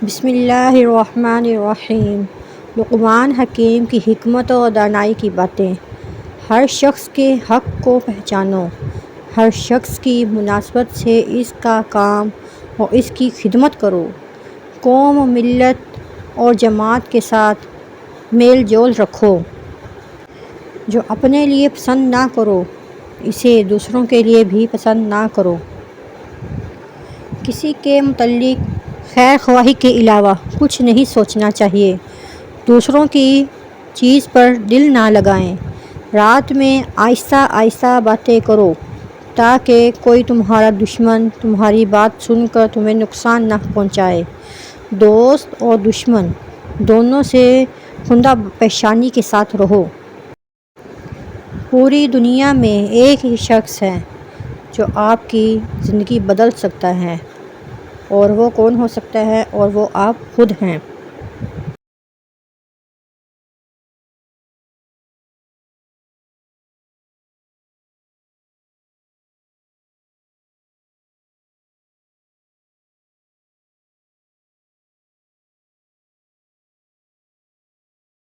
بسم اللہ الرحمن الرحیم۔ لقمان حکیم کی حکمت اور دانائی کی باتیں۔ ہر شخص کے حق کو پہچانو، ہر شخص کی مناسبت سے اس کا کام اور اس کی خدمت کرو۔ قوم، ملت اور جماعت کے ساتھ میل جول رکھو۔ جو اپنے لیے پسند نہ کرو اسے دوسروں کے لیے بھی پسند نہ کرو۔ کسی کے متعلق خیر خواہی کے علاوہ کچھ نہیں سوچنا چاہیے۔ دوسروں کی چیز پر دل نہ لگائیں۔ رات میں آہستہ آہستہ باتیں کرو تاکہ کوئی تمہارا دشمن تمہاری بات سن کر تمہیں نقصان نہ پہنچائے۔ دوست اور دشمن دونوں سے خندہ پیشانی کے ساتھ رہو۔ پوری دنیا میں ایک ہی شخص ہے جو آپ کی زندگی بدل سکتا ہے، اور وہ کون ہو سکتا ہے؟ اور وہ آپ خود ہیں۔